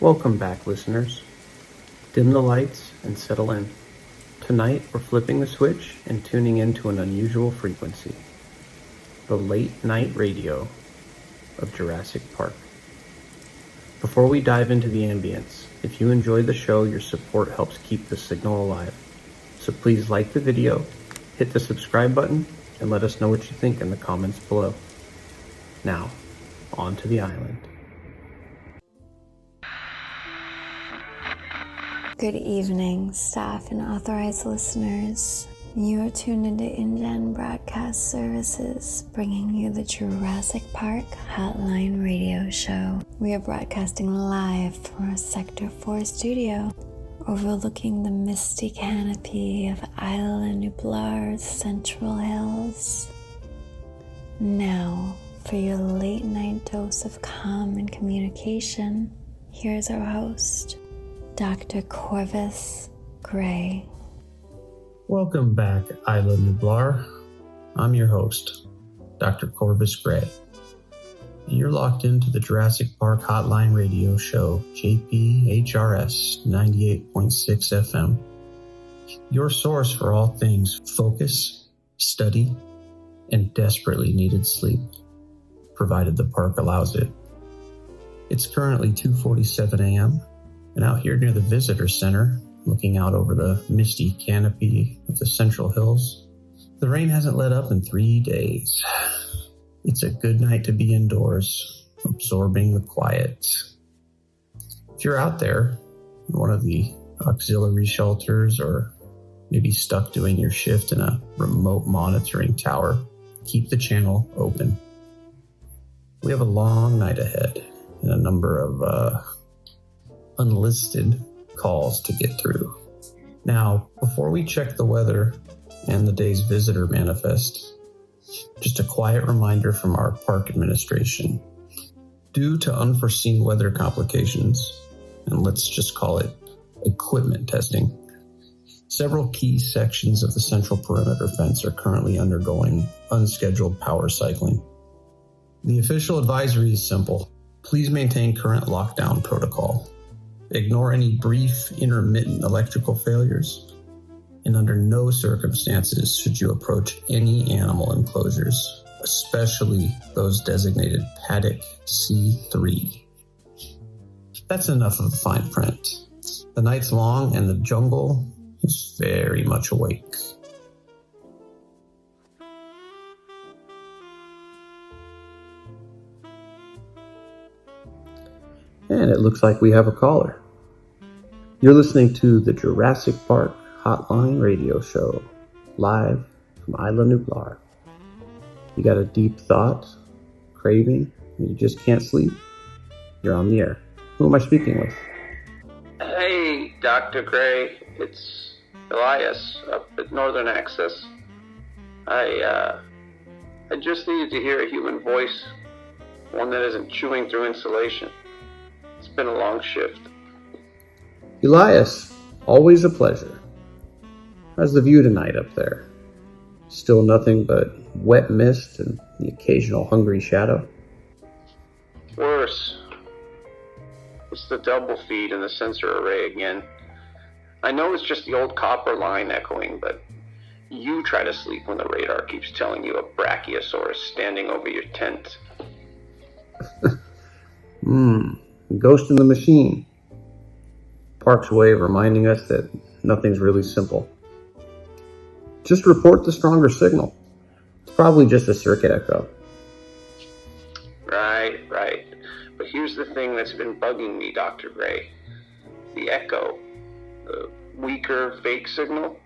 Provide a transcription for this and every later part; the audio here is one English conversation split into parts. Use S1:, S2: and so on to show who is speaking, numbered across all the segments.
S1: Welcome back, listeners. Dim the lights and settle in. Tonight, we're flipping the switch and tuning into an unusual frequency. The late night radio of Jurassic Park. Before we dive into the ambience, if you enjoyed the show, your support helps keep the signal alive. So please like the video, hit the subscribe button, and let us know what you think in the comments below. Now, on to the island.
S2: Good evening, staff and authorized listeners. You are tuned into InGen Broadcast Services, bringing you the Jurassic Park Hotline radio show. We are broadcasting live from our Sector 4 studio, overlooking the misty canopy of Isla Nublar's central hills. Now, for your late night dose of calm and communication, here's our host, Dr. Corvus Grey.
S1: Welcome back, Isla Nublar. I'm your host, Dr. Corvus Grey. And you're locked into the Jurassic Park Hotline radio show, JPHRS 98.6 FM. Your source for all things focus, study, and desperately needed sleep, provided the park allows it. It's currently 2:47 a.m., and out here near the visitor center, looking out over the misty canopy of the central hills, the rain hasn't let up in 3 days. It's a good night to be indoors, absorbing the quiet. If you're out there in one of the auxiliary shelters or maybe stuck doing your shift in a remote monitoring tower, keep the channel open. We have a long night ahead and a number of unlisted calls to get through. Now, before we check the weather and the day's visitor manifest, just a quiet reminder from our park administration. Due to unforeseen weather complications, and let's just call it equipment testing, several key sections of the central perimeter fence are currently undergoing unscheduled power cycling. The official advisory is simple. Please maintain current lockdown protocol. Ignore any brief, intermittent electrical failures, and under no circumstances should you approach any animal enclosures, especially those designated Paddock C3. That's enough of the fine print. The night's long and the jungle is very much awake. And it looks like we have a caller. You're listening to the Jurassic Park Hotline radio show, live from Isla Nublar. You got a deep thought, craving, and you just can't sleep? You're on the air. Who am I speaking with?
S3: Hey, Dr. Grey. It's Elias up at Northern Access. I just needed to hear a human voice, one that isn't chewing through insulation. It's been a long shift.
S1: Elias, always a pleasure. How's the view tonight up there? Still nothing but wet mist and the occasional hungry shadow?
S3: Worse. It's the double feed and the sensor array again. I know it's just the old copper line echoing, but you try to sleep when the radar keeps telling you a brachiosaur is standing over your tent.
S1: Ghost in the machine. Park's way of reminding us that nothing's really simple. Just report the stronger signal. It's probably just a circuit echo.
S3: Right. But here's the thing that's been bugging me, Dr. Grey. The echo, the weaker fake signal,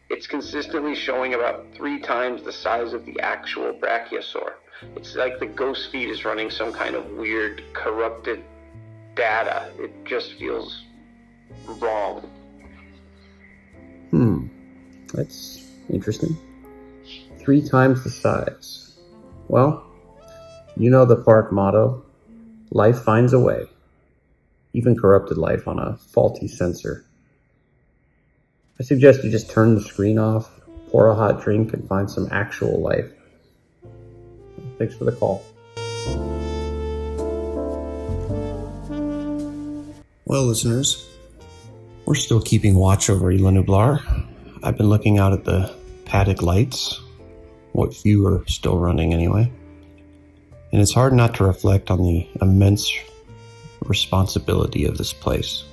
S3: it's consistently showing about 3 times the size of the actual brachiosaur. It's like the ghost feed is running some kind of weird, corrupted data. It just feels wrong.
S1: That's interesting. 3 times the size. Well, you know the park motto, life finds a way. Even corrupted life on a faulty sensor. I suggest you just turn the screen off, pour a hot drink, and find some actual life. Thanks for the call. Well, listeners, we're still keeping watch over Isla Nublar. I've been looking out at the paddock lights, what few are still running anyway, and it's hard not to reflect on the immense responsibility of this place.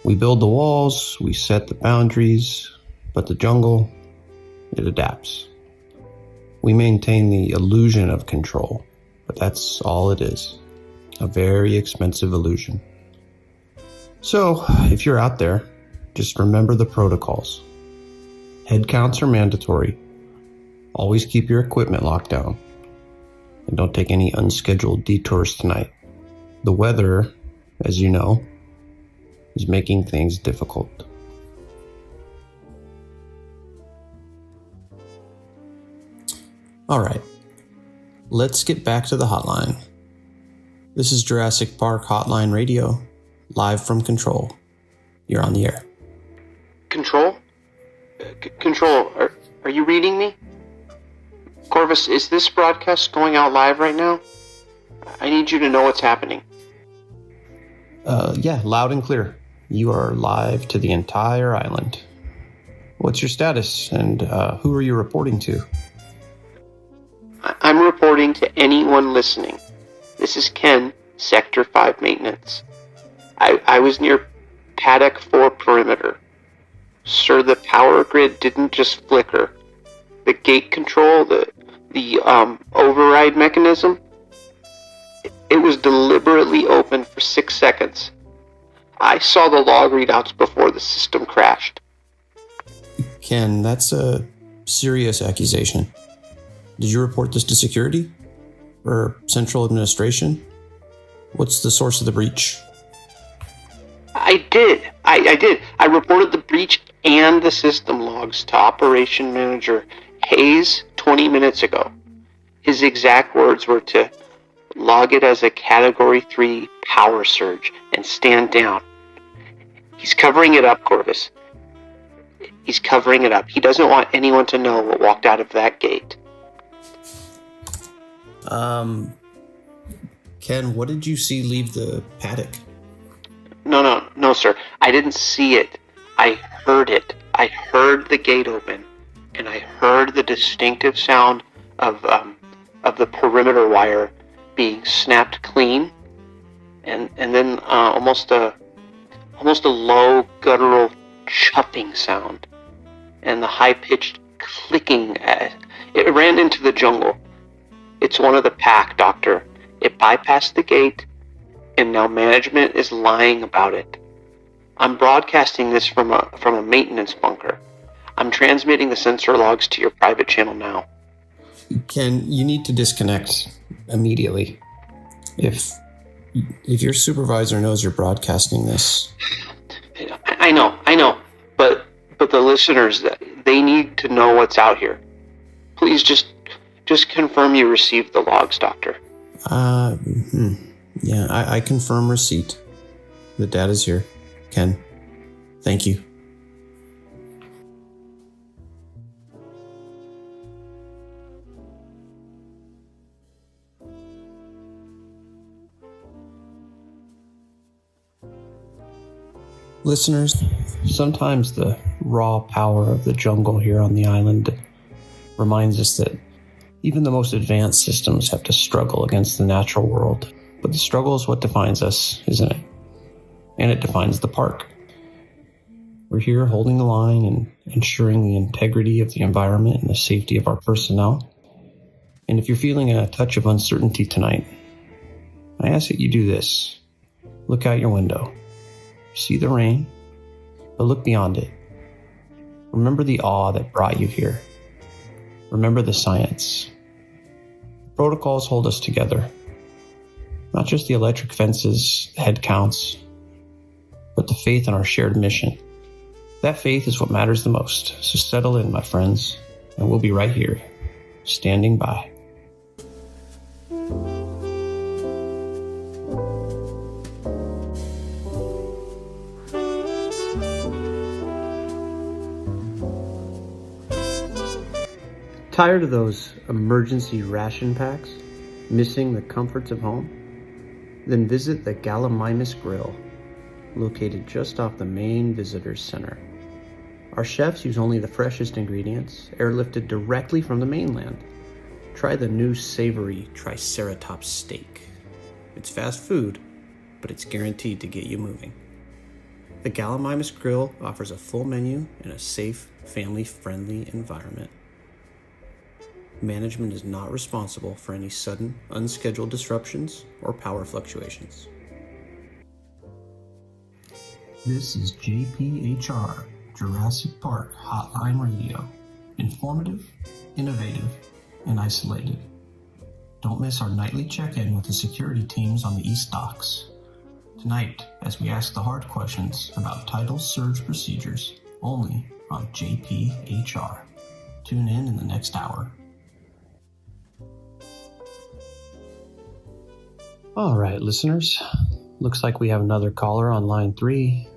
S1: We build the walls, we set the boundaries, but the jungle, it adapts. We maintain the illusion of control, but that's all it is, a very expensive illusion. So, if you're out there, just remember the protocols. Head counts are mandatory. Always keep your equipment locked down. And don't take any unscheduled detours tonight. The weather, as you know, is making things difficult. All right, let's get back to the hotline. This is Jurassic Park Hotline Radio, live from Control. You're on the air.
S3: Control? Control, are you reading me? Corvus, is this broadcast going out live right now? I need you to know what's happening.
S1: Yeah, loud and clear. You are live to the entire island. What's your status, and who are you reporting to?
S3: I'm reporting to anyone listening. This is Ken, Sector 5 Maintenance. I was near Paddock 4 Perimeter. Sir, the power grid didn't just flicker. The gate control, the override mechanism, it was deliberately open for 6 seconds. I saw the log readouts before the system crashed.
S1: Ken, that's a serious accusation. Did you report this to security? Or central administration? What's the source of the breach?
S3: I did. I reported the breach and the system logs to Operation Manager Hayes 20 minutes ago. His exact words were to log it as a Category 3 power surge and stand down. He's covering it up, Corvus. He's covering it up. He doesn't want anyone to know what walked out of that gate.
S1: Ken, what did you see leave the paddock?
S3: No, sir. I didn't see it. I heard it. I heard the gate open, and I heard the distinctive sound of the perimeter wire being snapped clean, and then almost a low guttural chuffing sound, and the high-pitched clicking. It ran into the jungle. It's one of the pack, Doctor. It bypassed the gate, and now management is lying about it. I'm broadcasting this from a maintenance bunker. I'm transmitting the sensor logs to your private channel now.
S1: Ken, you need to disconnect immediately. If your supervisor knows you're broadcasting this...
S3: I know, but the listeners, they need to know what's out here. Please just confirm you received the logs, Doctor.
S1: Yeah, I confirm receipt. The data's here. Ken, thank you. Listeners, sometimes the raw power of the jungle here on the island reminds us that even the most advanced systems have to struggle against the natural world. But the struggle is what defines us, isn't it? And it defines the park. We're here holding the line and ensuring the integrity of the environment and the safety of our personnel. And if you're feeling a touch of uncertainty tonight, I ask that you do this. Look out your window. See the rain, but look beyond it. Remember the awe that brought you here. Remember the science. Protocols hold us together. Not just the electric fences, head counts, but the faith in our shared mission. That faith is what matters the most. So settle in, my friends, and we'll be right here, standing by. Tired of those emergency ration packs? Missing the comforts of home? Then visit the Gallimimus Grill. located just off the main visitors center. Our chefs use only the freshest ingredients, airlifted directly from the mainland. Try the new savory Triceratops steak. It's fast food, but it's guaranteed to get you moving. The Gallimimus Grill offers a full menu in a safe, family-friendly environment. Management is not responsible for any sudden, unscheduled disruptions or power fluctuations. This is JPHR, Jurassic Park Hotline Radio. Informative, innovative, and isolated. Don't miss our nightly check-in with the security teams on the East Docks. Tonight, as we ask the hard questions about tidal surge procedures, only on JPHR. Tune in the next hour. All right, listeners. Looks like we have another caller on line 3.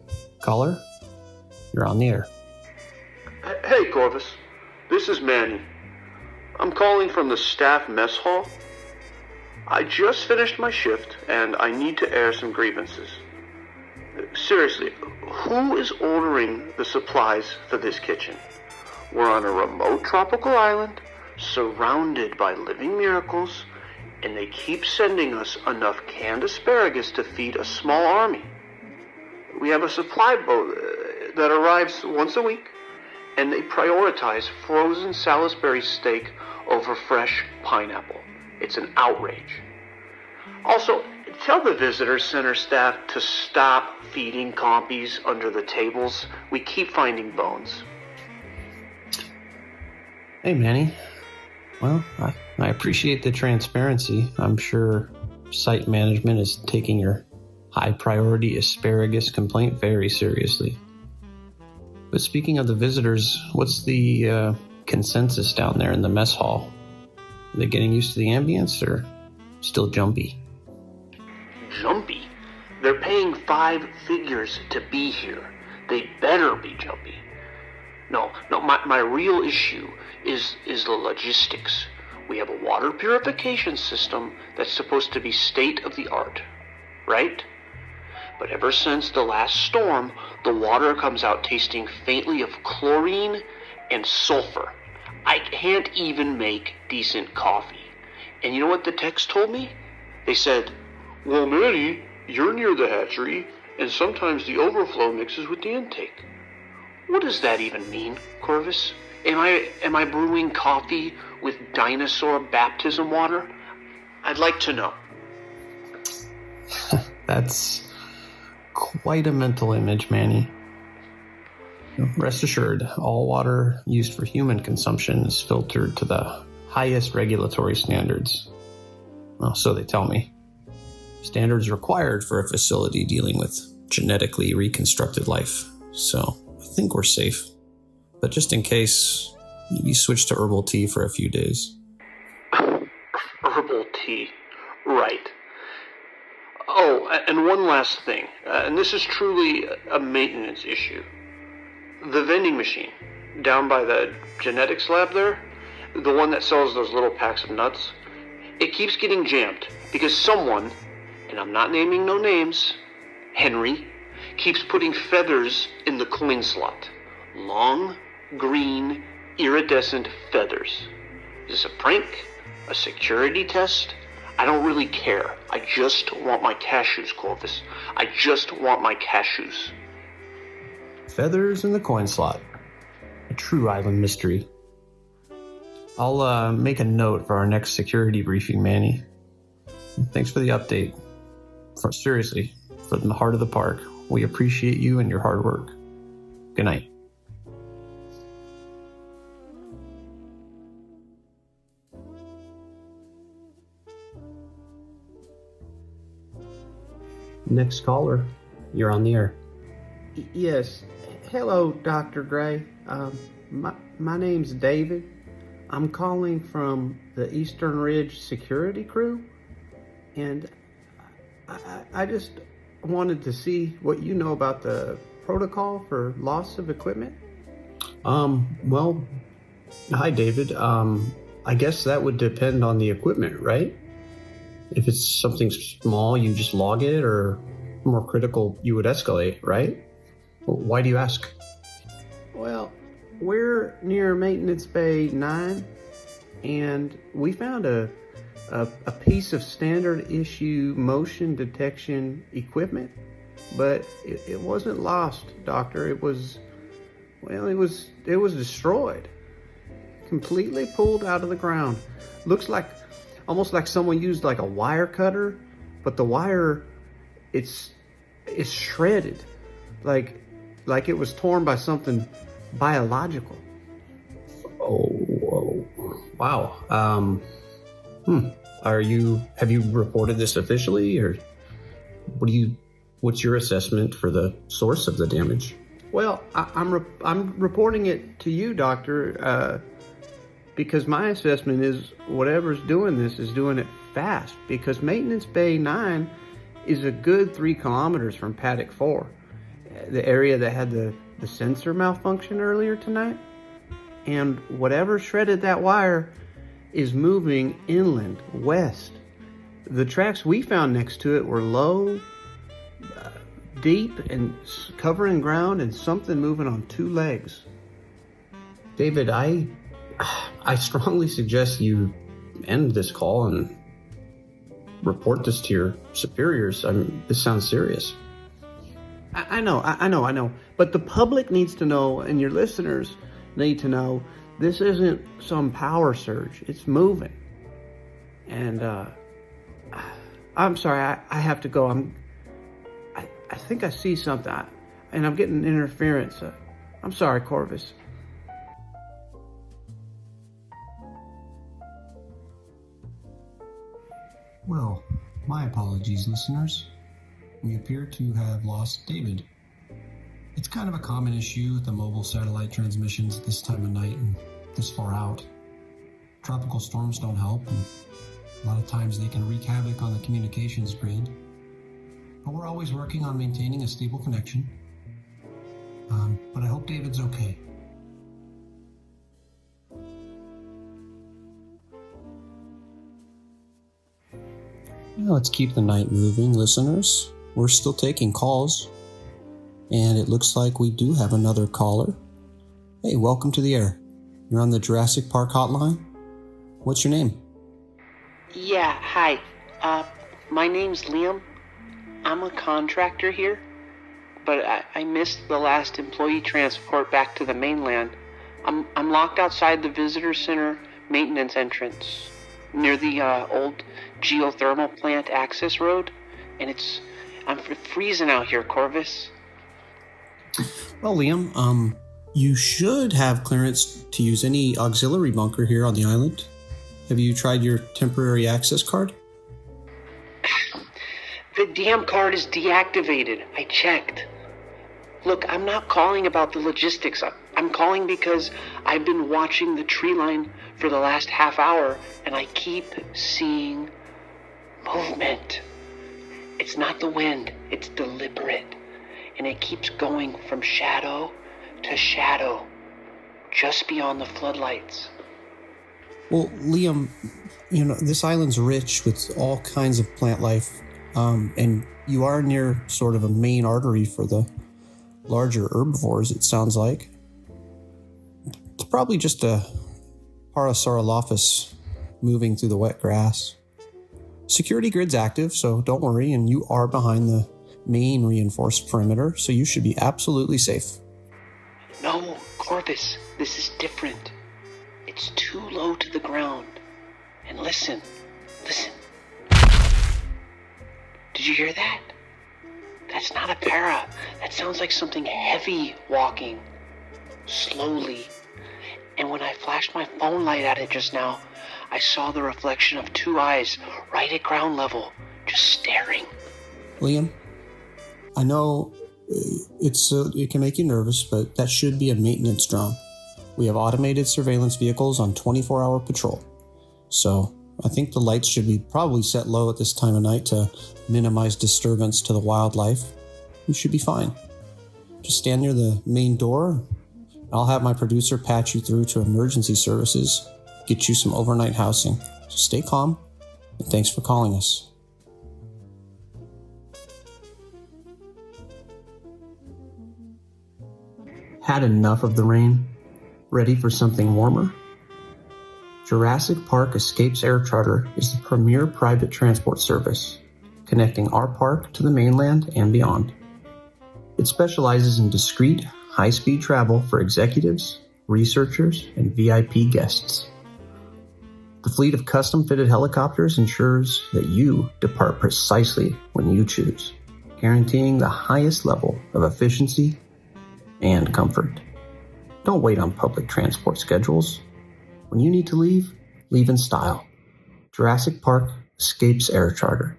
S1: Caller, you're on the air.
S4: Hey, Corvus. This is Manny. I'm calling from the staff mess hall. I just finished my shift, and I need to air some grievances. Seriously, who is ordering the supplies for this kitchen? We're on a remote tropical island, surrounded by living miracles, and they keep sending us enough canned asparagus to feed a small army. We have a supply boat that arrives once a week, and they prioritize frozen Salisbury steak over fresh pineapple. It's an outrage. Also, tell the visitor center staff to stop feeding compies under the tables. We keep finding bones.
S1: Hey, Manny. Well, I appreciate the transparency. I'm sure site management is taking your high priority asparagus complaint very seriously. But speaking of the visitors, what's the consensus down there in the mess hall? Are they getting used to the ambience or still jumpy?
S4: Jumpy? They're paying 5 figures to be here. They better be jumpy. No, my real issue is the logistics. We have a water purification system that's supposed to be state of the art, right? But ever since the last storm, the water comes out tasting faintly of chlorine and sulfur. I can't even make decent coffee. And you know what the text told me? They said, "Well, Manny, you're near the hatchery, and sometimes the overflow mixes with the intake." What does that even mean, Corvus? Am I brewing coffee with dinosaur baptism water? I'd like to know.
S1: That's quite a mental image, Manny. Rest assured, all water used for human consumption is filtered to the highest regulatory standards. Well, so they tell me. Standards required for a facility dealing with genetically reconstructed life. So I think we're safe. But just in case, maybe switch to herbal tea for a few days.
S4: Herbal tea. Right. Oh, and one last thing, and this is truly a maintenance issue. The vending machine down by the genetics lab there, the one that sells those little packs of nuts, it keeps getting jammed because someone, and I'm not naming no names, Henry, keeps putting feathers in the coin slot. Long, green, iridescent feathers. Is this a prank? A security test? I don't really care. I just want my cashews, Corvus. I just want my cashews.
S1: Feathers in the coin slot. A true island mystery. I'll make a note for our next security briefing, Manny. Thanks for the update. Seriously, from the heart of the park, we appreciate you and your hard work. Good night. Next caller, you're on the air.
S5: Yes. Hello, Dr. Gray. My name's David. I'm calling from the Eastern Ridge security crew, and I just wanted to see what you know about the protocol for loss of equipment.
S1: Well, hi, David. I guess that would depend on the equipment, right? If it's something small, you just log it, or more critical, you would escalate, right? Why do you ask?
S5: Well, we're near Maintenance Bay 9, and we found a piece of standard issue motion detection equipment, but it wasn't lost, Doctor. It was destroyed. Completely pulled out of the ground. Looks like almost like someone used like a wire cutter, but the wire it's shredded. Like it was torn by something biological.
S1: Oh, wow. Have you reported this officially, or what's your assessment for the source of the damage?
S5: Well, I'm reporting it to you, Doctor, because my assessment is whatever's doing this is doing it fast, because Maintenance Bay 9 is a good 3 kilometers from Paddock 4, the area that had the sensor malfunction earlier tonight. And whatever shredded that wire is moving inland, west. The tracks we found next to it were low, deep, and covering ground, and something moving on 2 legs.
S1: David, I strongly suggest you end this call and report this to your superiors. I mean, this sounds serious.
S5: I know. But the public needs to know, and your listeners need to know, this isn't some power surge. It's moving. And I'm sorry, I have to go. I think I see something, and I'm getting interference. I'm sorry, Corvus.
S6: Well, my apologies, listeners. We appear to have lost David. It's kind of a common issue with the mobile satellite transmissions this time of night and this far out. Tropical storms don't help, and a lot of times they can wreak havoc on the communications grid. But we're always working on maintaining a stable connection. But I hope David's okay.
S1: Well, let's keep the night moving, listeners. We're still taking calls. And it looks like we do have another caller. Hey, welcome to the air. You're on the Jurassic Park hotline. What's your name?
S7: Yeah, hi. My name's Liam. I'm a contractor here, but I missed the last employee transport back to the mainland. I'm locked outside the visitor center maintenance entrance near the old geothermal plant access road, and I'm freezing out here, Corvus.
S1: Well, Liam, you should have clearance to use any auxiliary bunker here on the island. Have you tried your temporary access card?
S7: The damn card is deactivated. I checked. Look, I'm not calling about the logistics. I'm calling because I've been watching the tree line for the last half hour, and I keep seeing movement. It's not the wind. It's deliberate. And it keeps going from shadow to shadow, just beyond the floodlights.
S1: Well, Liam, this island's rich with all kinds of plant life. And you are near sort of a main artery for the larger herbivores, it sounds like. It's probably just a Parasaurolophus moving through the wet grass. Security grid's active, so don't worry, and you are behind the main reinforced perimeter, so you should be absolutely safe.
S7: No, Corvus, this is different. It's too low to the ground. And listen. Did you hear that? That's not a para. That sounds like something heavy walking. Slowly. And when I flashed my phone light at it just now, I saw the reflection of 2 eyes right at ground level, just staring.
S1: Liam, I know it can make you nervous, but that should be a maintenance drone. We have automated surveillance vehicles on 24-hour patrol. So I think the lights should be probably set low at this time of night to minimize disturbance to the wildlife. You should be fine. Just stand near the main door. I'll have my producer patch you through to emergency services, get you some overnight housing. So stay calm, and thanks for calling us. Had enough of the rain? Ready for something warmer? Jurassic Park Escapes Air Charter is the premier private transport service, connecting our park to the mainland and beyond. It specializes in discreet, high-speed travel for executives, researchers, and VIP guests. The fleet of custom-fitted helicopters ensures that you depart precisely when you choose, guaranteeing the highest level of efficiency and comfort. Don't wait on public transport schedules. When you need to leave, leave in style. Jurassic Park Escapes Air Charter.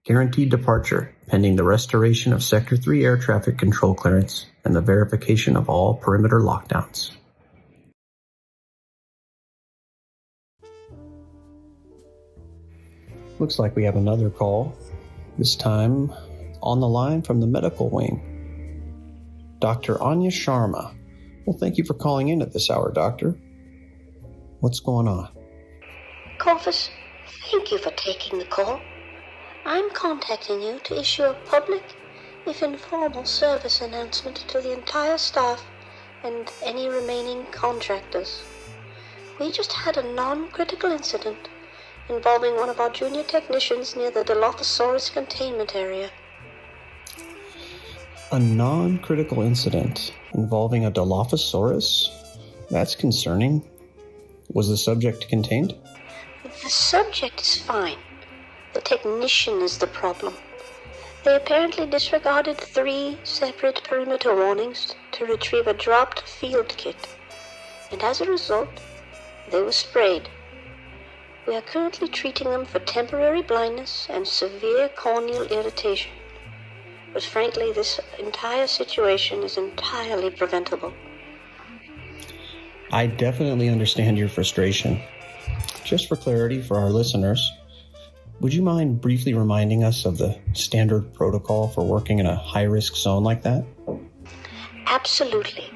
S1: Guaranteed departure pending the restoration of Sector 3 air traffic control clearance and the verification of all perimeter lockdowns. Looks like we have another call, this time on the line from the medical wing. Dr. Anya Sharma. Well, thank you for calling in at this hour, Doctor. What's going on?
S8: Corvus, thank you for taking the call. I'm contacting you to issue a public, if informal, service announcement to the entire staff and any remaining contractors. We just had a non-critical incident involving one of our junior technicians near the Dilophosaurus containment area.
S1: A non-critical incident involving a Dilophosaurus? That's concerning. Was the subject contained?
S8: The subject is fine. The technician is the problem. They apparently disregarded 3 separate perimeter warnings to retrieve a dropped field kit, and as a result, they were sprayed. We are currently treating them for temporary blindness and severe corneal irritation. But frankly, this entire situation is entirely preventable.
S1: I definitely understand your frustration. Just for clarity for our listeners, would you mind briefly reminding us of the standard protocol for working in a high-risk zone like that?
S8: Absolutely.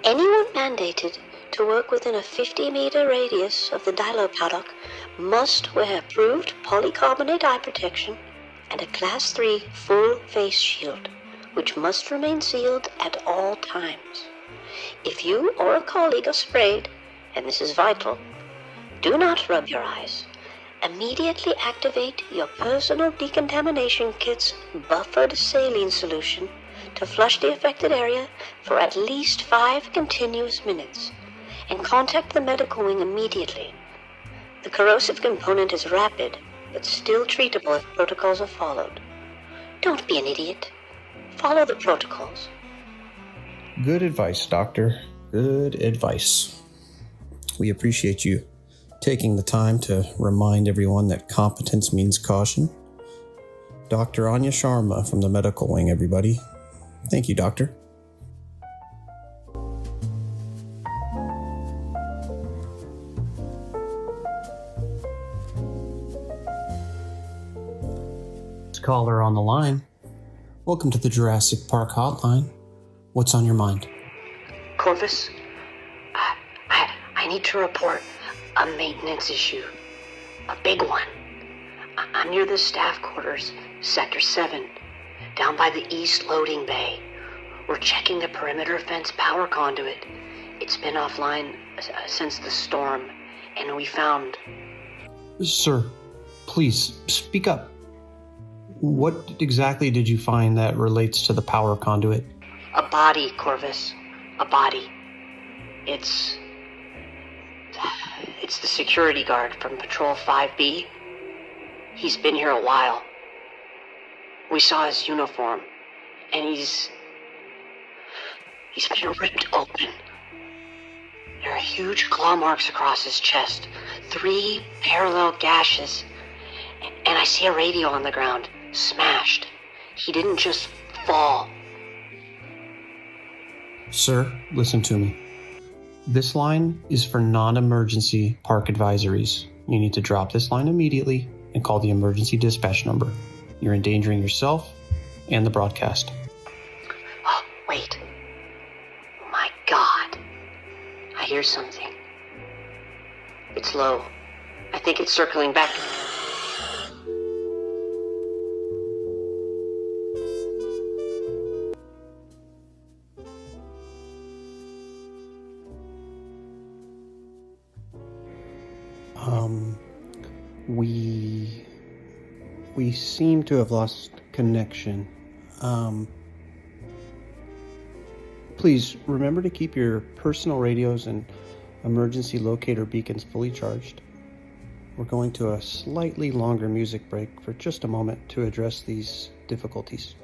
S8: Anyone mandated to work within a 50-meter radius of the dilo paddock must wear approved polycarbonate eye protection and a Class 3 full face shield, which must remain sealed at all times. If you or a colleague are sprayed, and this is vital, do not rub your eyes. Immediately activate your personal decontamination kit's buffered saline solution to flush the affected area for at least 5 continuous minutes, and contact the medical wing immediately. The corrosive component is rapid, but still treatable if protocols are followed. Don't be an idiot. Follow the protocols.
S1: Good advice, Doctor. Good advice. We appreciate you taking the time to remind everyone that competence means caution. Dr. Anya Sharma from the medical wing, everybody. Thank you, Doctor. Caller on the line. Welcome to the Jurassic Park Hotline. What's on your mind?
S7: Corvus, I need to report a maintenance issue. A big one. I'm near the staff quarters, Sector 7, down by the east loading bay. We're checking the perimeter fence power conduit. It's been offline since the storm, and we found...
S1: Sir, please, speak up. What exactly did you find that relates to the power conduit?
S7: A body, Corvus. A body. It's the security guard from Patrol 5B. He's been here a while. We saw his uniform, and he's been ripped open. There are huge claw marks across his chest, 3 parallel gashes, and I see a radio on the ground, smashed. He didn't just fall.
S1: Sir, listen to me. This line is for non-emergency park advisories. You need to drop this line immediately and call the emergency dispatch number. You're endangering yourself and the broadcast.
S7: Oh, wait. My God. I hear something. It's low. I think it's circling back.
S5: We seem to have lost connection. Please remember to keep your personal radios and emergency locator beacons fully charged. We're going to a slightly longer music break for just a moment to address these difficulties.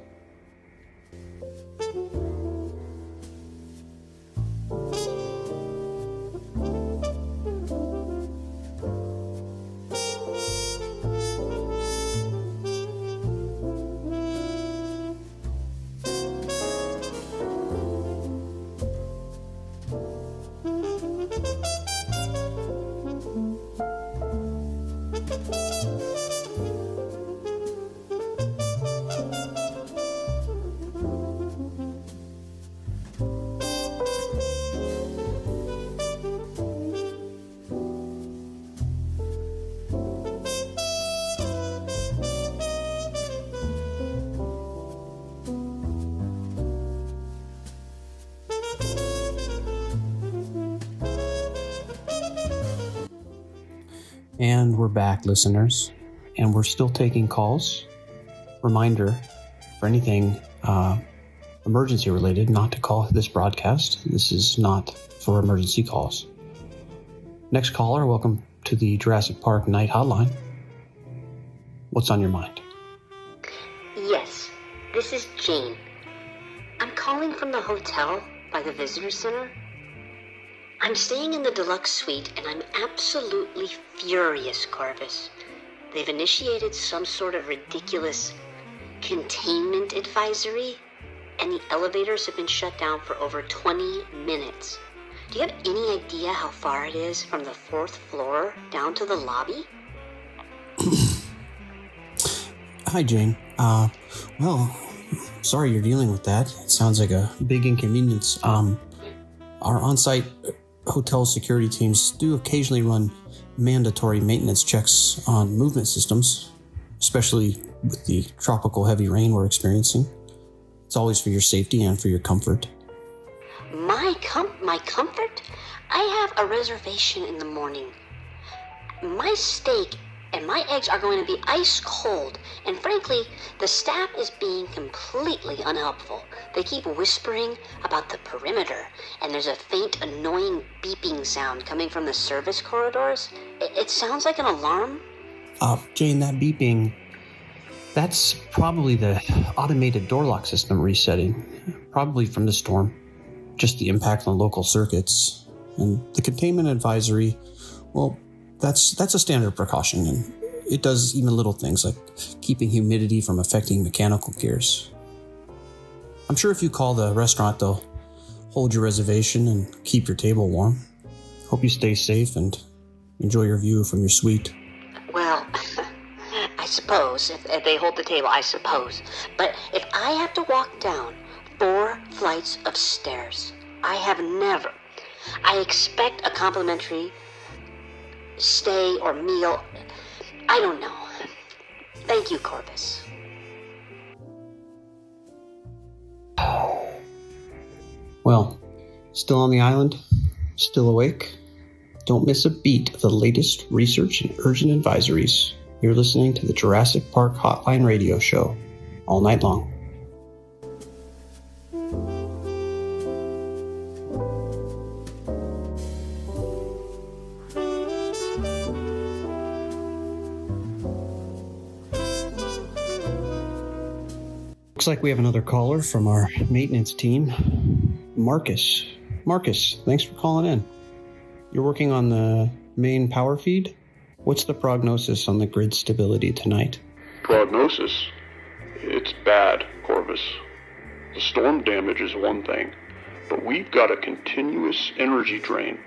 S5: And we're back, listeners, and we're still taking calls. Reminder, for anything emergency related, not to call this broadcast. This is not for emergency calls. Next caller, welcome to the Jurassic Park Night Hotline. What's on your mind?
S8: Yes, this is Jane. I'm calling from the hotel by the visitor center. I'm staying in the deluxe suite, and I'm absolutely furious, Corvus. They've initiated some sort of ridiculous containment advisory, and the elevators have been shut down for over 20 minutes. Do you have any idea how far it is from the 4th floor down to the lobby?
S1: Hi, Jane. Well, sorry you're dealing with that. It sounds like a big inconvenience. Our on-site hotel security teams do occasionally run mandatory maintenance checks on movement systems, especially with the tropical heavy rain we're experiencing. It's always for your safety and for your comfort.
S8: My comfort? I have a reservation in the morning. My steak and my eggs are going to be ice cold, and frankly, the staff is being completely unhelpful. They keep whispering about the perimeter, and there's a faint, annoying beeping sound coming from the service corridors. It sounds like an alarm.
S1: Jane, that beeping, that's probably the automated door lock system resetting, probably from the storm. Just the impact on local circuits. And the containment advisory, well, that's a standard precaution, and it does even little things like keeping humidity from affecting mechanical gears. I'm sure if you call the restaurant, they'll hold your reservation and keep your table warm. Hope you stay safe and enjoy your view from your suite.
S8: Well, I suppose, if they hold the table, I suppose. But if I have to walk down 4 flights of stairs, I have never. I expect a complimentary stay or meal. I don't know. Thank you, Corvus.
S1: Well, still on the island? Still awake? Don't miss a beat of the latest research and urgent advisories. You're listening to the Jurassic Park Hotline radio show all night long. Looks like we have another caller from our maintenance team, Marcus. Marcus, thanks for calling in. You're working on the main power feed? What's the prognosis on the grid stability tonight?
S4: Prognosis? It's bad, Corvus. The storm damage is one thing, but we've got a continuous energy drain,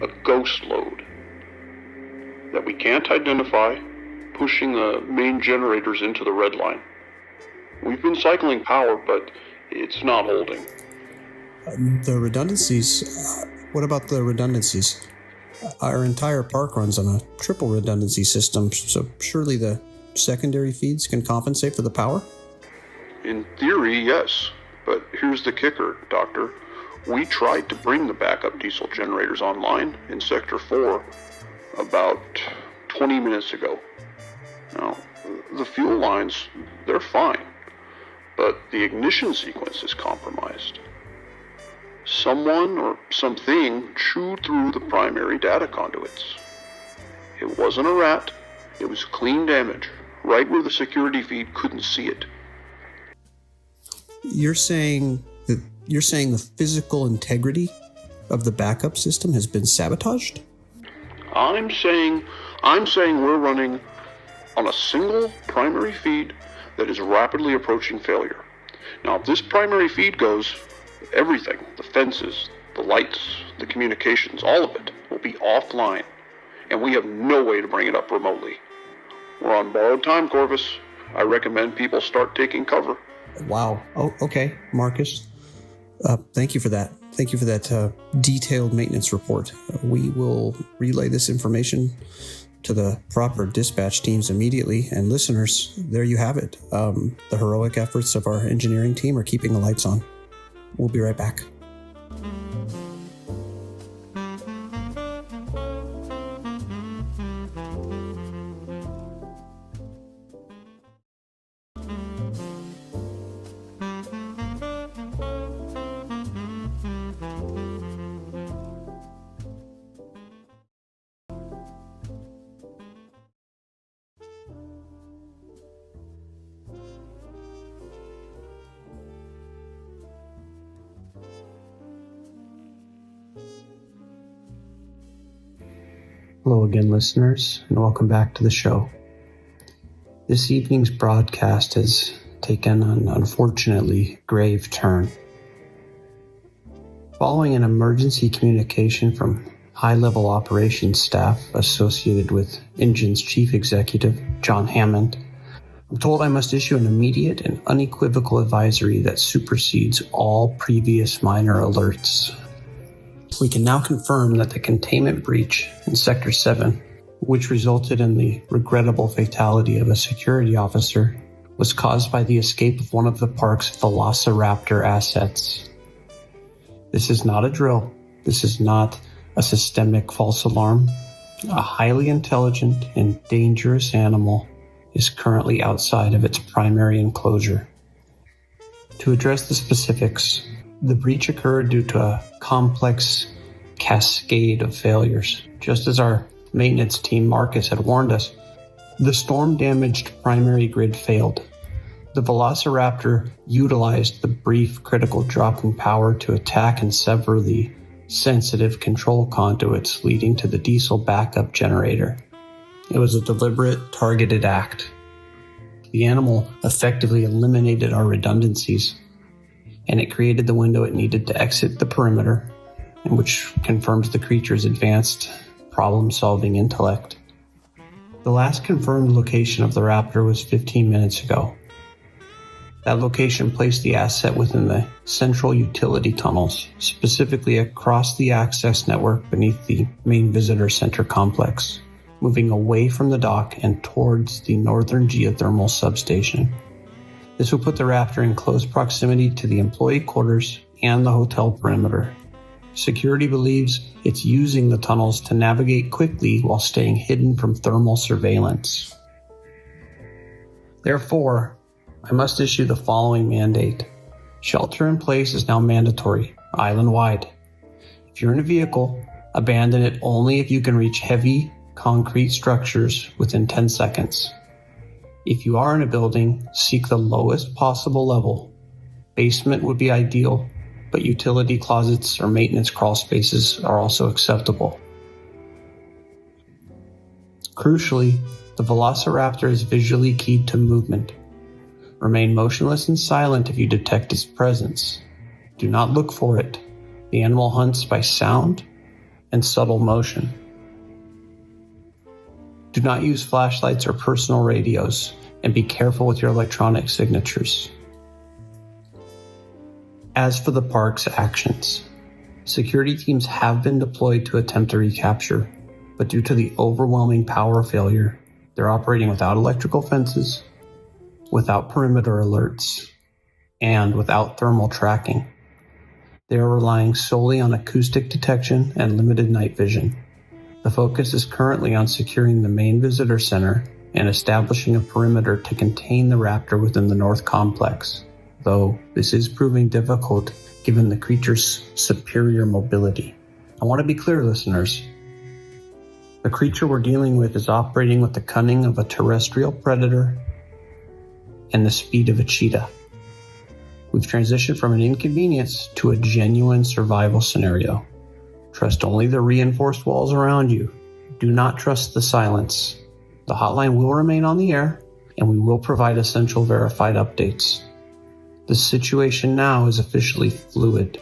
S4: a ghost load, that we can't identify, pushing the main generators into the red line. We've been cycling power, but it's not holding.
S1: The redundancies? What about the redundancies? Our entire park runs on a triple redundancy system, so surely the secondary feeds can compensate for the power?
S4: In theory, yes. But here's the kicker, Doctor. We tried to bring the backup diesel generators online in Sector 4 about 20 minutes ago. Now, the fuel lines, they're fine, but the ignition sequence is compromised. Someone or something chewed through the primary data conduits. It wasn't a rat, it was clean damage, right where the security feed couldn't see it.
S6: You're saying the physical integrity of the backup system has been sabotaged?
S4: I'm saying we're running on a single primary feed that is rapidly approaching failure. Now, if this primary feed goes, everything, the fences, the lights, the communications, all of it will be offline, and we have no way to bring it up remotely. We're on borrowed time, Corvus. I recommend people start taking cover.
S6: Wow. Oh, okay, Marcus. Thank you for that. Thank you for that detailed maintenance report. We will relay this information to the proper dispatch teams immediately. And listeners, there you have it. The heroic efforts of our engineering team are keeping the lights on. We'll be right back.
S1: Hello again, listeners, and welcome back to the show. This evening's broadcast has taken an unfortunately grave turn. Following an emergency communication from high-level operations staff associated with Engine's chief executive, John Hammond, I'm told I must issue an immediate and unequivocal advisory that supersedes all previous minor alerts. We can now confirm that the containment breach in Sector 7, which resulted in the regrettable fatality of a security officer, was caused by the escape of one of the park's Velociraptor assets. This is not a drill. This is not a systemic false alarm. A highly intelligent and dangerous animal is currently outside of its primary enclosure. To address the specifics, the breach occurred due to a complex cascade of failures. Just as our maintenance team Marcus had warned us, the storm-damaged primary grid failed. The Velociraptor utilized the brief critical drop in power to attack and sever the sensitive control conduits leading to the diesel backup generator. It was a deliberate, targeted act. The animal effectively eliminated our redundancies, and it created the window it needed to exit the perimeter, which confirms the creature's advanced problem-solving intellect. The last confirmed location of the raptor was 15 minutes ago. That location placed the asset within the central utility tunnels, specifically across the access network beneath the main visitor center complex, moving away from the dock and towards the northern geothermal substation. This will put the raptor in close proximity to the employee quarters and the hotel perimeter. Security believes it's using the tunnels to navigate quickly while staying hidden from thermal surveillance. Therefore, I must issue the following mandate. Shelter in place is now mandatory, island-wide. If you're in a vehicle, abandon it only if you can reach heavy, concrete structures within 10 seconds. If you are in a building, seek the lowest possible level. Basement would be ideal, but utility closets or maintenance crawl spaces are also acceptable. Crucially, the Velociraptor is visually keyed to movement. Remain motionless and silent if you detect its presence. Do not look for it. The animal hunts by sound and subtle motion. Do not use flashlights or personal radios, and be careful with your electronic signatures. As for the park's actions, security teams have been deployed to attempt a recapture, but due to the overwhelming power failure, they're operating without electrical fences, without perimeter alerts, and without thermal tracking. They are relying solely on acoustic detection and limited night vision. The focus is currently on securing the main visitor center and establishing a perimeter to contain the raptor within the North Complex, though this is proving difficult given the creature's superior mobility. I want to be clear, listeners. The creature we're dealing with is operating with the cunning of a terrestrial predator and the speed of a cheetah. We've transitioned from an inconvenience to a genuine survival scenario. Trust only the reinforced walls around you. Do not trust the silence. The hotline will remain on the air, and we will provide essential verified updates. The situation now is officially fluid.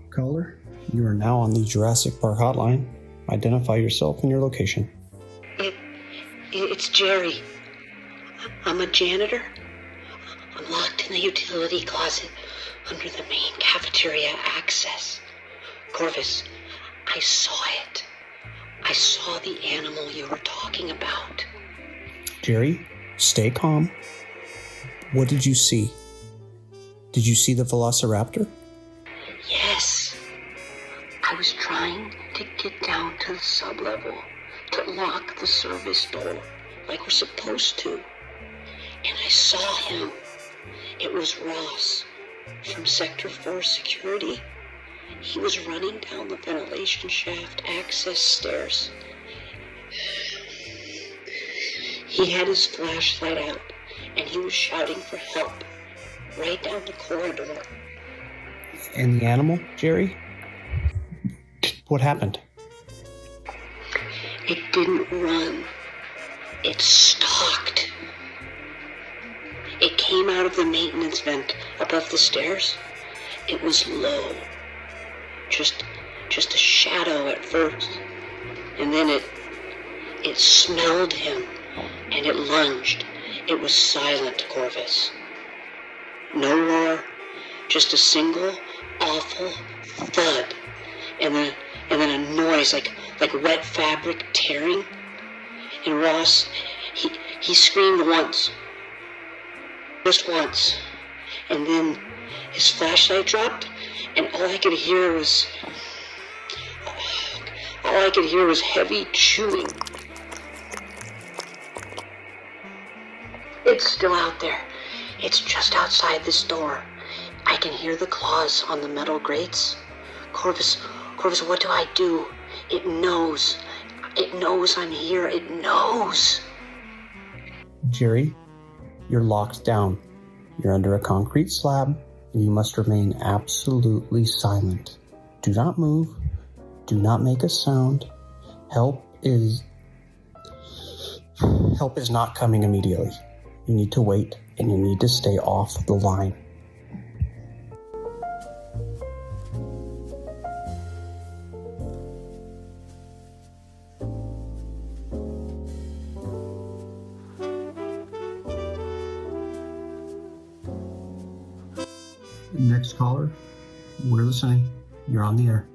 S1: Caller, you are now on the Jurassic Park hotline. Identify yourself and your location.
S8: It's Jerry. I'm a janitor. I'm locked in the utility closet under the main cafeteria access. Corvus, I saw it. I saw the animal you were talking about.
S1: Jerry, stay calm. What did you see? Did you see the Velociraptor?
S8: Yes. I was trying to get down to the sublevel to lock the service door like we're supposed to. And I saw him. It was Ross from Sector 4 Security. He was running down the ventilation shaft access stairs. He had his flashlight out and he was shouting for help right down the corridor.
S1: And the animal, Jerry? What happened?
S8: It didn't run. It stalked. It came out of the maintenance vent above the stairs. It was low. Just a shadow at first. And then it smelled him and it lunged. It was silent, Corvus. No roar, just a single awful thud. And then a noise like wet fabric tearing. And Ross, he screamed once. Just once. And then his flashlight dropped, and all I could hear was heavy chewing. It's still out there. It's just outside this door. I can hear the claws on the metal grates. Corvus, what do I do? It knows. It knows I'm here. It knows.
S1: Jerry, you're locked down. You're under a concrete slab, and you must remain absolutely silent. Do not move. Do not make a sound. Help is not coming immediately. You need to wait, and you need to stay off the line. Next caller, we're listening. You're on the air.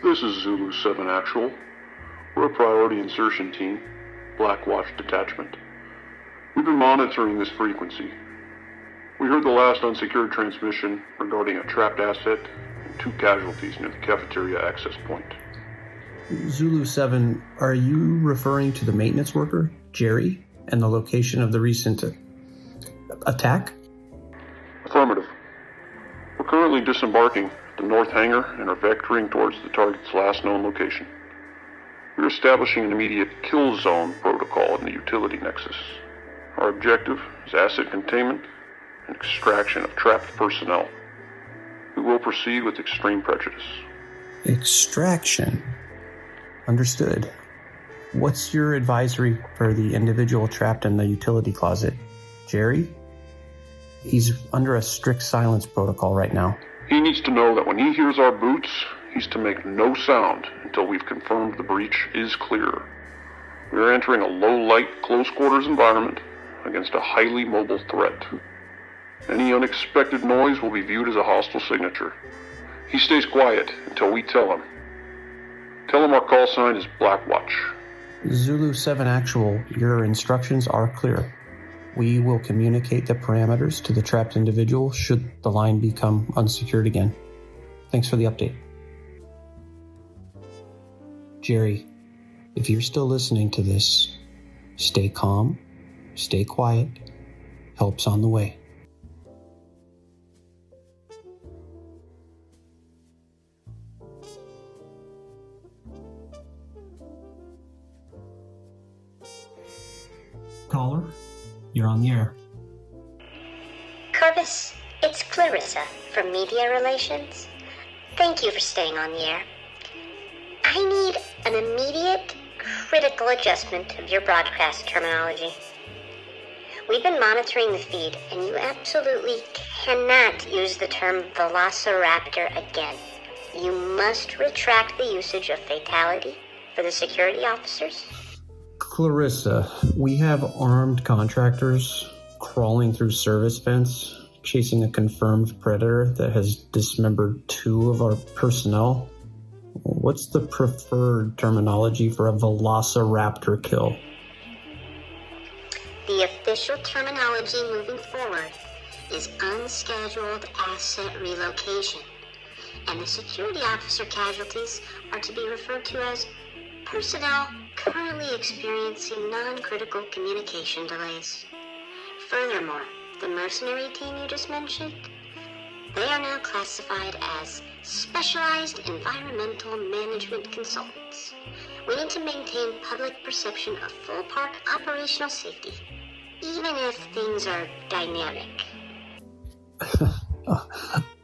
S4: This is Zulu 7 Actual. We're a priority insertion team, Black Watch Detachment. We've been monitoring this frequency. We heard the last unsecured transmission regarding a trapped asset and 2 casualties near the cafeteria access point.
S1: Zulu 7, are you referring to the maintenance worker, Jerry, and the location of the recent attack?
S4: Affirmative. We're currently disembarking at the north hangar and are vectoring towards the target's last known location. We're establishing an immediate kill zone protocol in the utility nexus. Our objective is asset containment and extraction of trapped personnel. We will proceed with extreme prejudice.
S1: Extraction. Understood. What's your advisory for the individual trapped in the utility closet? Jerry? He's under a strict silence protocol right now.
S4: He needs to know that when he hears our boots, he's to make no sound until we've confirmed the breach is clear. We are entering a low-light, close-quarters environment against a highly mobile threat. Any unexpected noise will be viewed as a hostile signature. He stays quiet until we tell him. Tell him our call sign is Black Watch.
S1: Zulu 7 Actual, your instructions are clear. We will communicate the parameters to the trapped individual should the line become unsecured again. Thanks for the update. Jerry, if you're still listening to this, stay calm, stay quiet. Help's on the way. Caller, you're on the air.
S9: Corvus, it's Clarissa from Media Relations. Thank you for staying on the air. I need an immediate, critical adjustment of your broadcast terminology. We've been monitoring the feed, and you absolutely cannot use the term Velociraptor again. You must retract the usage of fatality for the security officers.
S1: Clarissa, we have armed contractors crawling through service vents, chasing a confirmed predator that has dismembered 2 of our personnel. What's the preferred terminology for a Velociraptor kill?
S9: The official terminology moving forward is unscheduled asset relocation, and the security officer casualties are to be referred to as personnel currently experiencing non-critical communication delays. Furthermore, the mercenary team you just mentioned, they are now classified as specialized environmental management consultants. We need to maintain public perception of full park operational safety, even if things are dynamic.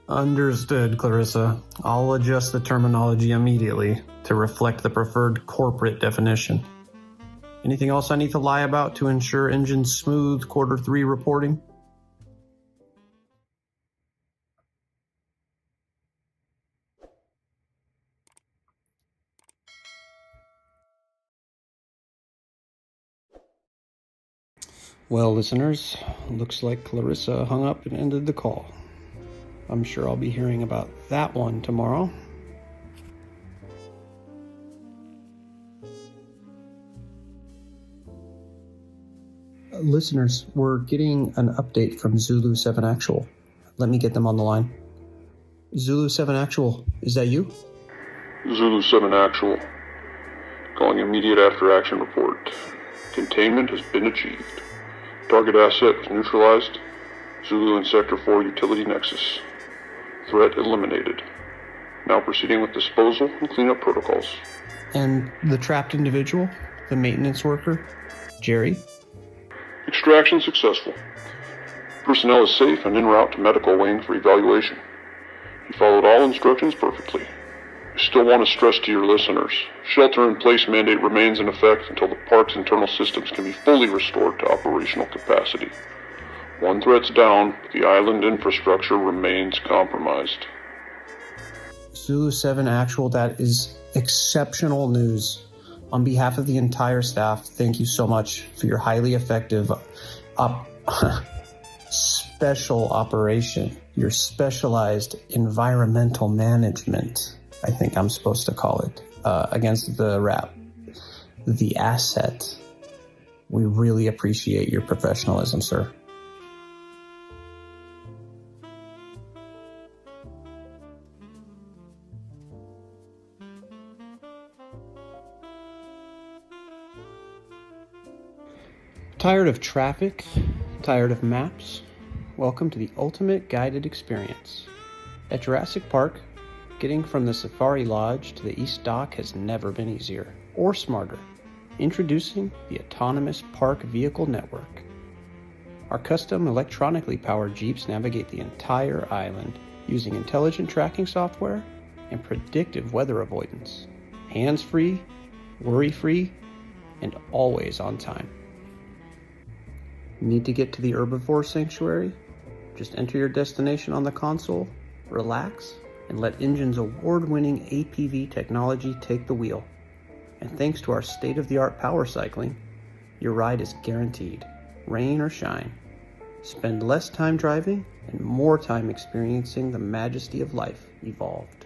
S1: Understood, Clarissa. I'll adjust the terminology immediately to reflect the preferred corporate definition. Anything else I need to lie about to ensure engine's smooth Q3 reporting? Well, listeners, looks like Clarissa hung up and ended the call. I'm sure I'll be hearing about that one tomorrow. Listeners, we're getting an update from Zulu 7 Actual. Let me get them on the line. Zulu 7 Actual, is that you?
S4: Zulu 7 Actual. Calling immediate after-action report. Containment has been achieved. Target asset was neutralized. Zulu in Sector 4 Utility Nexus. Threat eliminated. Now proceeding with disposal and cleanup protocols.
S1: And the trapped individual? The maintenance worker? Jerry?
S4: Extraction successful. Personnel is safe and en route to medical wing for evaluation. He followed all instructions perfectly. I still want to stress to your listeners, shelter-in-place mandate remains in effect until the park's internal systems can be fully restored to operational capacity. One threat's down, but the island infrastructure remains compromised.
S1: Zulu 7 Actual, that is exceptional news. On behalf of the entire staff, thank you so much for your highly effective special operation, your specialized environmental management, I think I'm supposed to call it, against the asset. We really appreciate your professionalism, sir. Tired of traffic? Tired of maps? Welcome to the ultimate guided experience. At Jurassic Park, getting from the Safari Lodge to the East Dock has never been easier or smarter. Introducing the Autonomous Park Vehicle Network. Our custom electronically powered Jeeps navigate the entire island using intelligent tracking software and predictive weather avoidance. Hands-free, worry-free, and always on time. Need to get to the herbivore sanctuary? Just enter your destination on the console, relax, and let Engine's award-winning APV technology take the wheel. And thanks to our state-of-the-art power cycling, your ride is guaranteed, rain or shine. Spend less time driving and more time experiencing the majesty of life evolved.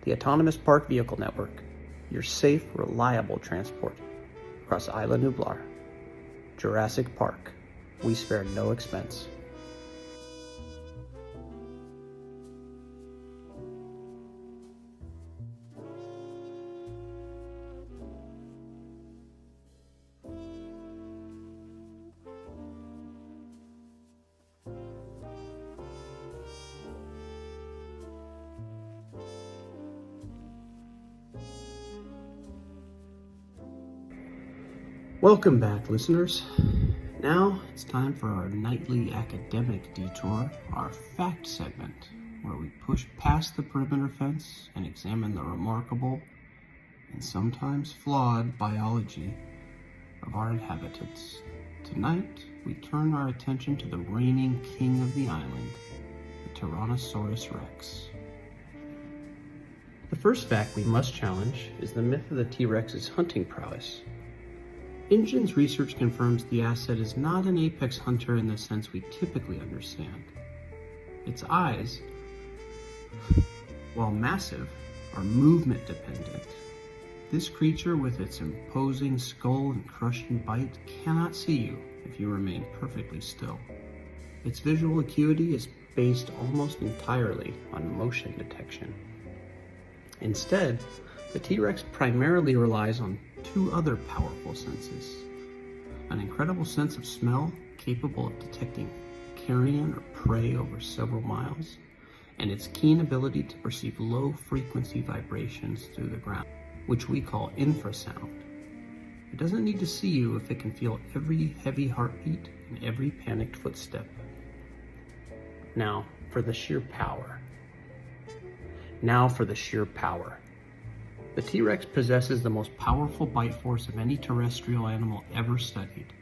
S1: The Autonomous Park Vehicle Network, your safe, reliable transport.
S5: across Isla, Nublar. Jurassic Park. We spared no expense. Welcome back, listeners. Now it's time for our nightly academic detour, our fact segment, where we push past the perimeter fence and examine the remarkable and sometimes flawed biology of our inhabitants. Tonight, we turn our attention to the reigning king of the island, the Tyrannosaurus Rex. The first fact we must challenge is the myth of the T-Rex's hunting prowess. InGen's research confirms the asset is not an apex hunter in the sense we typically understand. Its eyes, while massive, are movement dependent. This creature with its imposing skull and crushing bite cannot see you if you remain perfectly still. Its visual acuity is based almost entirely on motion detection. Instead, the T-Rex primarily relies on two other powerful senses: an incredible sense of smell capable of detecting carrion or prey over several miles, and its keen ability to perceive low-frequency vibrations through the ground, which we call infrasound. It doesn't need to see you if it can feel every heavy heartbeat and every panicked footstep. Now for the sheer power. The T-Rex possesses the most powerful bite force of any terrestrial animal ever studied.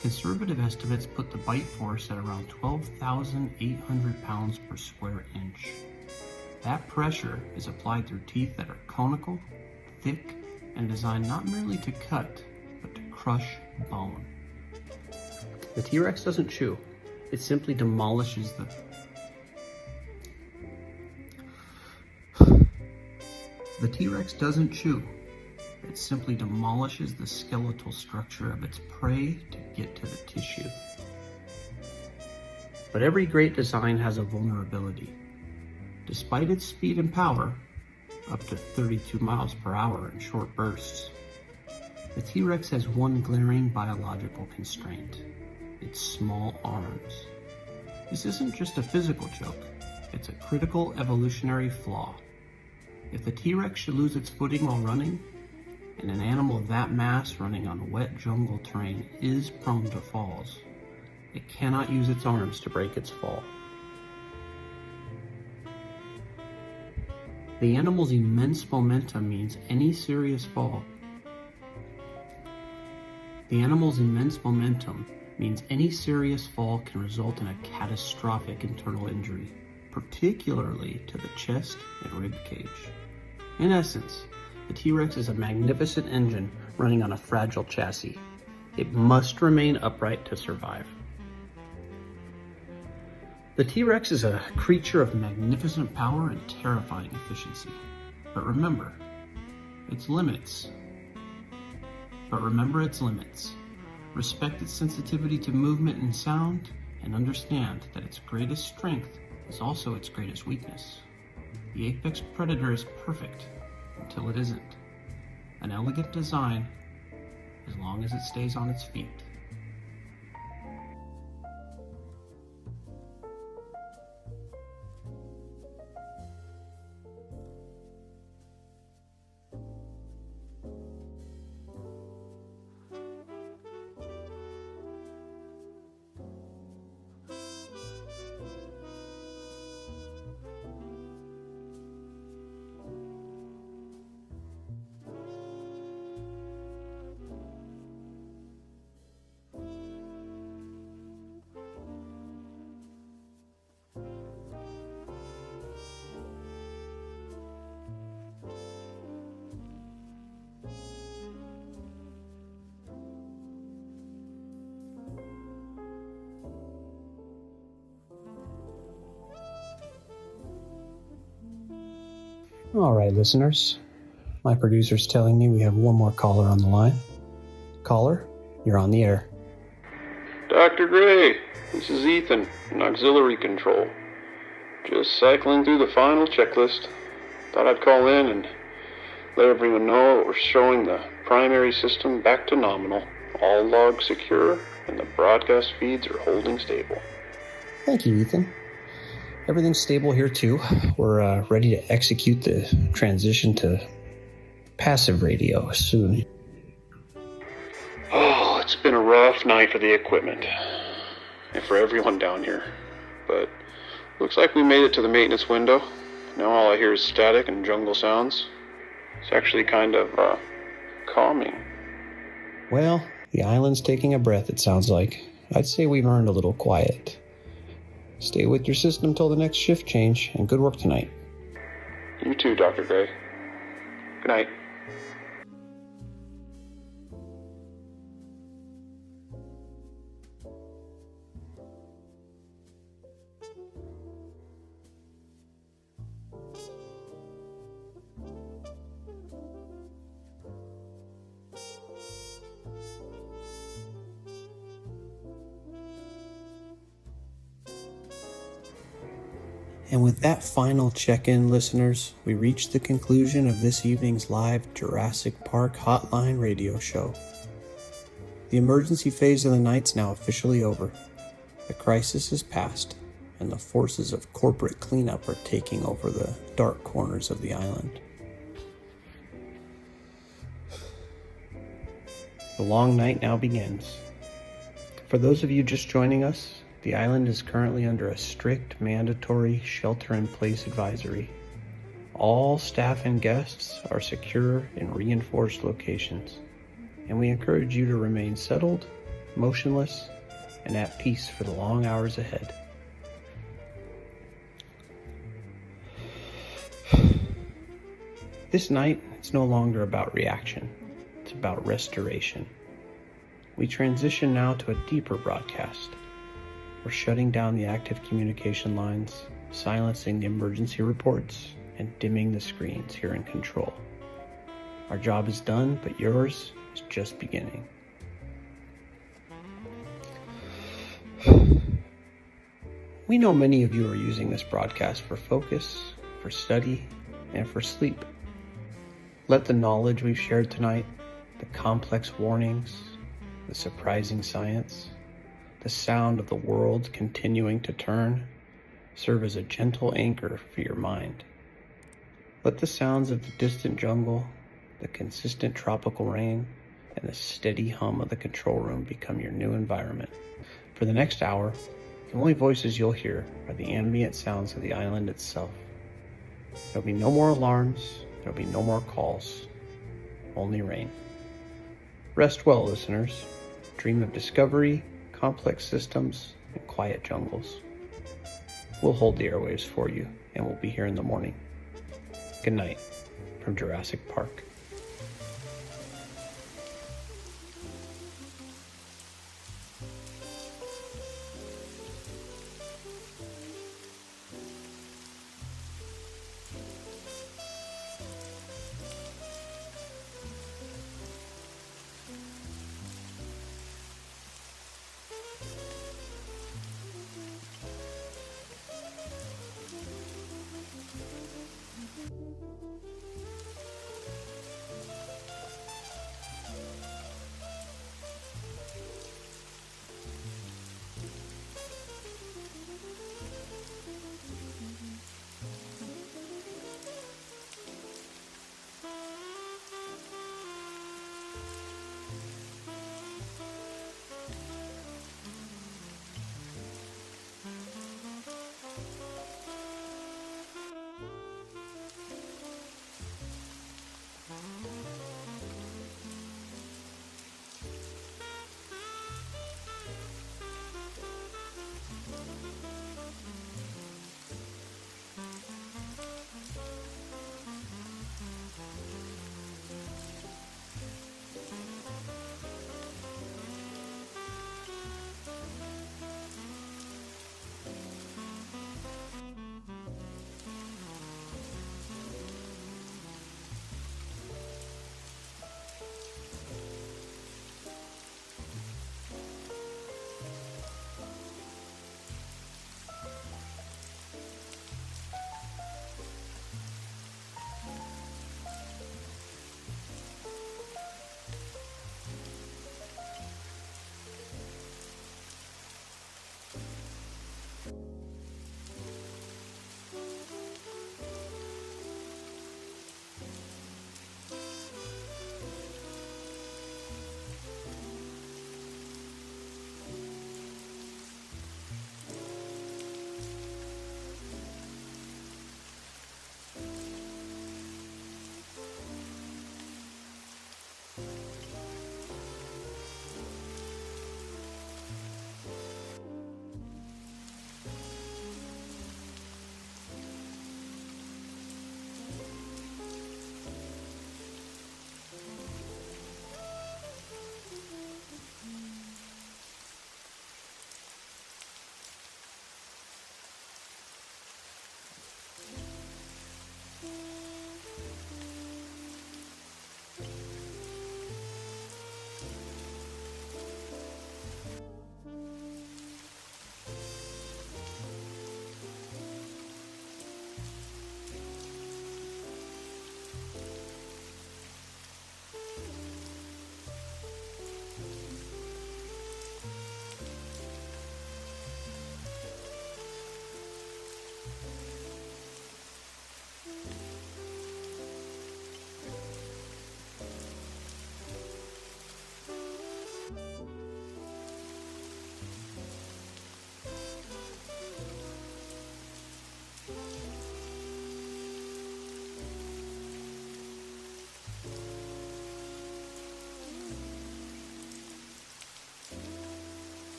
S5: Conservative estimates put the bite force at around 12,800 pounds per square inch. That pressure is applied through teeth that are conical, thick, and designed not merely to cut, but to crush bone. The T-Rex doesn't chew, it simply demolishes The T-Rex doesn't chew. It simply demolishes the skeletal structure of its prey to get to the tissue. But every great design has a vulnerability. Despite its speed and power, up to 32 miles per hour in short bursts, the T-Rex has one glaring biological constraint: its small arms. This isn't just a physical joke, it's a critical evolutionary flaw. If the T-Rex should lose its footing while running, and an animal of that mass running on wet jungle terrain is prone to falls, it cannot use its arms to break its fall. The animal's immense momentum means any serious fall can result in a catastrophic internal injury, particularly to the chest and rib cage. In essence, the T-Rex is a magnificent engine running on a fragile chassis. It must remain upright to survive. The T-Rex is a creature of magnificent power and terrifying efficiency. But remember its limits. Respect its sensitivity to movement and sound, and understand that its greatest strength is also its greatest weakness. The apex predator is perfect until it isn't. An elegant design as long as it stays on its feet. All right, listeners. My producer's telling me we have one more caller on the line.
S1: Caller, you're on the air.
S4: Dr. Gray, this is Ethan in auxiliary control. Just cycling through the final checklist. Thought I'd call in and let everyone know we're showing the primary system back to nominal. All logs secure, and the broadcast feeds are holding stable.
S1: Thank you, Ethan. Everything's stable here, too. We're ready to execute the transition to passive radio soon.
S4: Oh, it's been a rough night for the equipment. And for everyone down here. But looks like we made it to the maintenance window. Now all I hear is static and jungle sounds. It's actually kind of, calming.
S1: Well, the island's taking a breath, it sounds like. I'd say we've earned a little quiet. Stay with your system till the next shift change, and good work tonight.
S4: You too, Dr. Gray. Good night.
S1: And with that final check-in, listeners, we reach the conclusion of this evening's live Jurassic Park Hotline radio show. The emergency phase of the night's now officially over. The crisis is past, and the forces of corporate cleanup are taking over the dark corners of the island. The long night now begins. For those of you just joining us, the island is currently under a strict mandatory shelter-in-place advisory. All staff and guests are secure in reinforced locations, and we encourage you to remain settled, motionless, and at peace for the long hours ahead. This night, it's no longer about reaction. It's about restoration. We transition now to a deeper broadcast. We're shutting down the active communication lines, silencing the emergency reports, and dimming the screens here in control. Our job is done, but yours is just beginning. We know many of you are using this broadcast for focus, for study, and for sleep. Let the knowledge we've shared tonight, the complex warnings, the surprising science, the sound of the world continuing to turn, serve as a gentle anchor for your mind. Let the sounds of the distant jungle, the consistent tropical rain, and the steady hum of the control room become your new environment. For the next hour, the only voices you'll hear are the ambient sounds of the island itself. There'll be no more alarms, there'll be no more calls, only rain. Rest well, listeners. Dream of discovery, complex systems, and quiet jungles. We'll hold the airwaves for you, and we'll be here in the morning. Good night from Jurassic Park.